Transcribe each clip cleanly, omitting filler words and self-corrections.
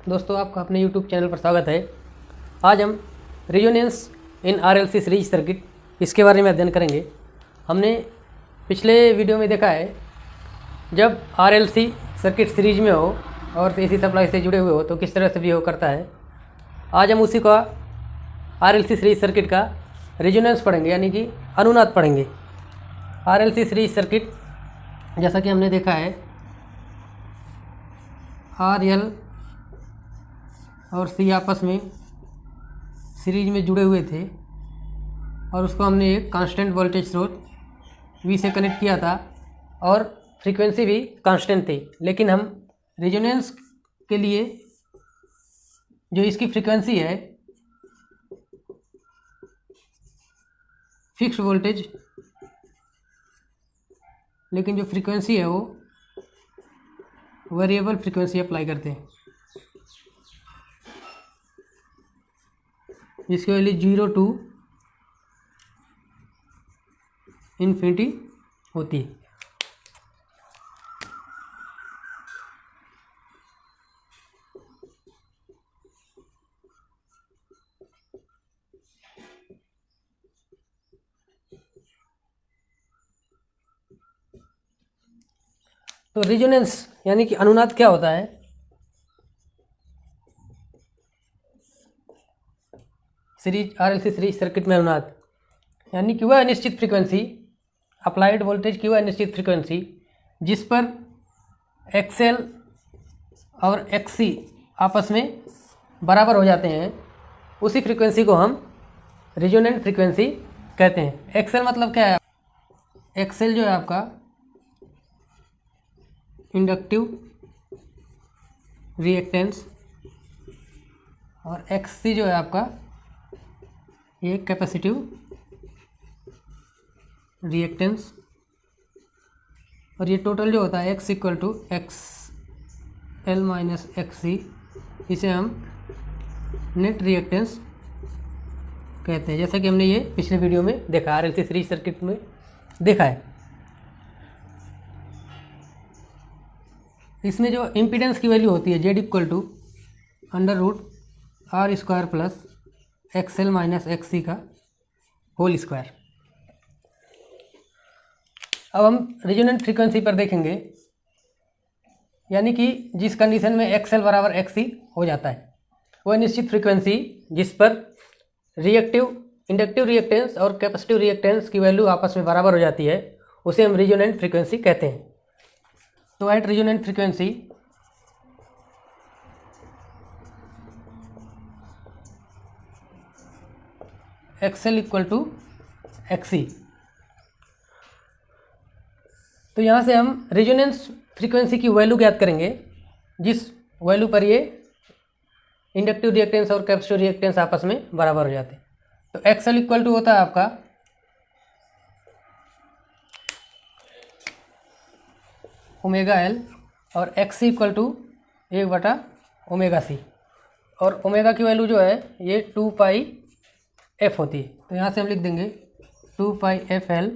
दोस्तों, आपका अपने YouTube चैनल पर स्वागत है। आज हम resonance in RLC series circuit इसके बारे में अध्ययन करेंगे। हमने पिछले वीडियो में देखा है जब RLC सर्किट सीरीज में हो और AC सप्लाई से जुड़े हुए हो तो किस तरह से बिहेव करता है। आज हम उसी का RLC सीरीज सर्किट का रेजोनेंस पढ़ेंगे, यानी कि अनुनाद पढ़ेंगे। RLC सीरीज सर्किट जैसा कि हमने देखा है RL और C आपस में सीरीज में जुड़े हुए थे और उसको हमने एक कांस्टेंट वोल्टेज स्रोत V से कनेक्ट किया था और फ्रीक्वेंसी भी कांस्टेंट थी। लेकिन हम रेजोनेंस के लिए जो इसकी फ्रीक्वेंसी है फिक्स्ड वोल्टेज, लेकिन जो फ्रीक्वेंसी है वो वेरिएबल फ्रीक्वेंसी अप्लाई करते हैं, जिसकी वैल्यू 0 to इन्फिनिटी होती है। तो रेजोनेंस यानी कि अनुनाद क्या होता है? सीरीज RLC सीरीज सर्किट में अनुनाद यानी कि वह अनिश्चित फ्रीक्वेंसी, अप्लाइड वोल्टेज की वह अनिश्चित फ्रीक्वेंसी जिस पर XL और XC आपस में बराबर हो जाते हैं, उसी फ्रीक्वेंसी को हम रेजोनेंट फ्रीक्वेंसी कहते हैं। XL मतलब क्या है? XL जो है आपका इंडक्टिव रिएक्टेंस और XC जो है आपका ये कैपेसिटिव रिएक्टेंस, और ये टोटल जो होता है X equal to XL minus XC, इसे हम नेट रिएक्टेंस कहते हैं, जैसा कि हमने ये पिछले वीडियो में देखा, RLC सीरीज सर्किट में देखा है। इसमें जो इम्पीडेंस की वैल्यू होती है Z equal to √R² plus XL minus XC का होल स्क्वायर। अब हम रेजोनेंट फ्रीक्वेंसी पर देखेंगे, यानी कि जिस कंडीशन में XL बराबर XC हो जाता है वह निश्चित फ्रीक्वेंसी जिस पर इंडक्टिव रिएक्टेंस और कैपेसिटिव रिएक्टेंस की वैल्यू आपस में बराबर हो जाती है, उसे हम रेजोनेंट फ्रीक्वेंसी कहते हैं। तो at resonant frequency XL equal to XC, तो यहाँ से हम रेजोनेंस फ्रीक्वेंसी की वैल्यू ज्ञात करेंगे जिस वैल्यू पर ये इंडक्टिव रिएक्टेंस और कैपेसिटिव रिएक्टेंस आपस में बराबर हो जाते हैं। तो XL इक्वल टू होता है आपका ω/L और XC इक्वल टू 1/ωc, और ओमेगा की वैल्यू जो है ये 2πf होती है। तो यहाँ से हम लिख देंगे 2πfL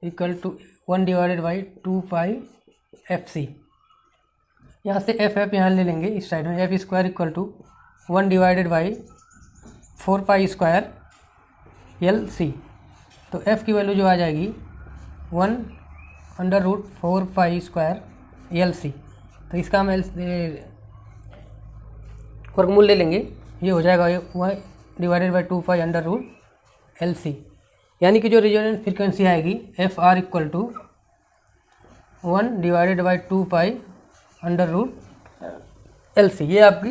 इक्वल टू 1/2πfc। यहाँ से एफ यहाँ ले लेंगे इस साइड में, f स्क्वायर इक्वल टू 1/4π² तो f की वैल्यू जो आ जाएगी 1/4π² तो इसका हम वर्गमूल ले लेंगे, ये हो जाएगा 1/2π√LC, यानी कि जो रेजोनेंट फ्रीक्वेंसी आएगी FR इक्वल टू 1/2π√LC। ये आपकी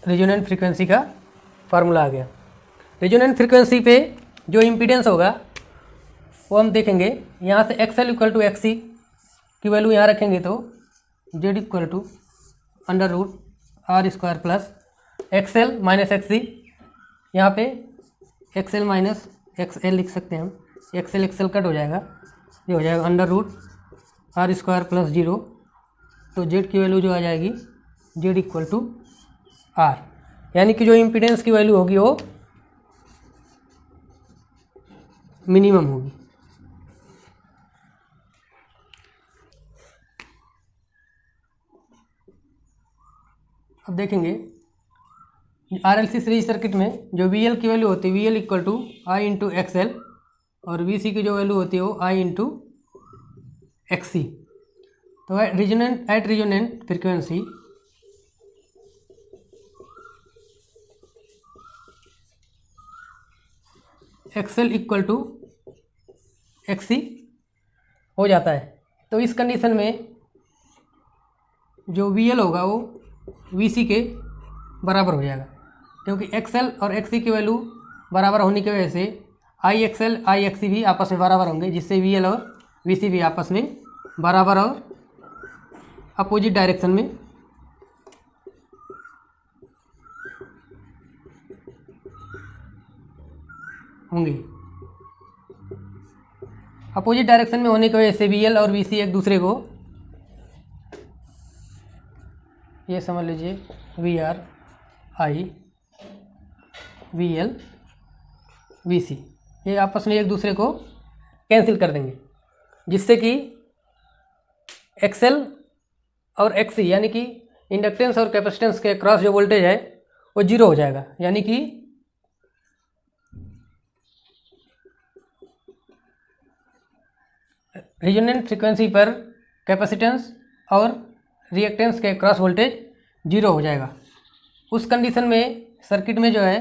रेजोनेंट फ्रीक्वेंसी का फार्मूला आ गया। रेजोनेंट फ्रीक्वेंसी पे जो इम्पीडेंस होगा वो हम देखेंगे। यहाँ से XL इक्वल टू XC की वैल्यू यहाँ रखेंगे तो Z equal to √R² plus XL minus XC, यहाँ पे XL माइनस XL लिख सकते हैं हम, XL कट हो जाएगा, ये हो जाएगा √R² प्लस 0, तो Z की वैल्यू जो आ जाएगी Z इक्वल टू R, यानी कि जो इम्पीडेंस की वैल्यू होगी वो मिनिमम होगी। अब देखेंगे RLC सीरीज सर्किट में जो VL की वैल्यू होती है VL equal to I into XL और VC की जो वैल्यू होती है वो I इंटू XC। तो at resonant frequency XL equal to XC हो जाता है। तो इस कंडीशन में जो VL होगा वो VC के बराबर हो जाएगा, क्योंकि XL और XC की वैल्यू बराबर होने की वजह से IXL IXC भी आपस में बराबर होंगे, जिससे VL और VC भी आपस में बराबर और अपोजिट डायरेक्शन में होंगे। अपोजिट डायरेक्शन में होने की वजह से VL और VC एक दूसरे को, ये समझ लीजिए VR I VL VC, ये आपस में एक दूसरे को कैंसिल कर देंगे, जिससे कि XL और XC यानी कि इंडक्टेंस और कैपेसिटेंस के क्रॉस जो वोल्टेज है वो जीरो हो जाएगा। यानी कि रिजोनेंट फ्रीक्वेंसी पर कैपेसिटेंस और रिएक्टेंस के क्रॉस वोल्टेज जीरो हो जाएगा। उस कंडीशन में सर्किट में जो है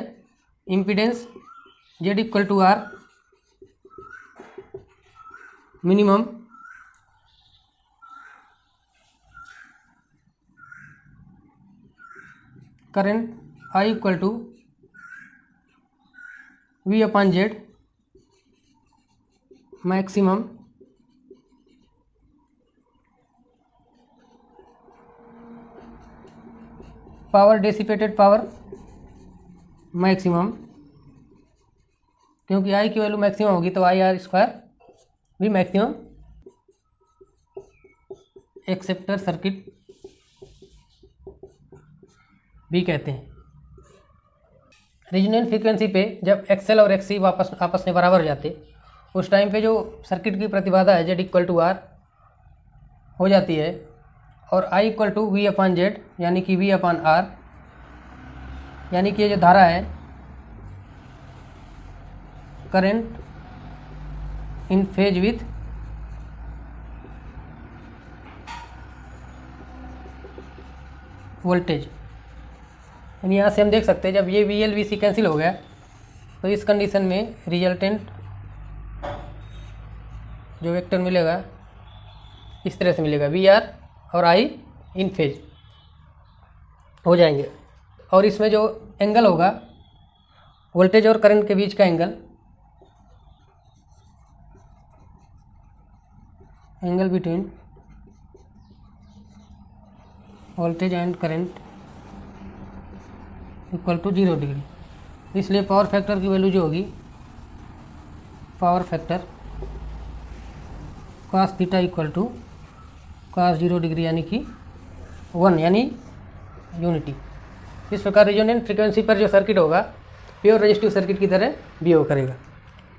impedance Z equal to R minimum current I equal to V upon Z maximum power dissipated power maximum, क्योंकि I की वैल्यू मैक्सिमम होगी तो IR स्क्वायर भी मैक्सिमम एक्सेप्टर सर्किट भी कहते हैं। रिजोनेंट फ्रीक्वेंसी पे जब XL और XC आपस में बराबर हो जाते, उस टाइम पे जो सर्किट की प्रतिबाधा है Z इक्वल टू R हो जाती है और I equal to V upon Z यानी कि V अपॉन R, यानी कि ये जो धारा है current in phase with voltage. यानी यहाँ से हम देख सकते हैं जब ये VL VC कैंसिल हो गया तो इस कंडीशन में रिजल्टेंट जो वेक्टर मिलेगा इस तरह से मिलेगा, VR और I इन फेज हो जाएंगे। और इसमें जो एंगल होगा वोल्टेज और करंट के बीच का angle between voltage and current equal to 0 degree. इसलिए पावर फैक्टर की वैल्यू जो होगी power factor cos theta equal to cos 0 degree यानी कि 1 यानी यूनिटी। इस प्रकार रिजोनेंट फ्रीक्वेंसी पर जो सर्किट होगा प्योर रेजिस्टिव सर्किट की तरह बिहेव करेगा।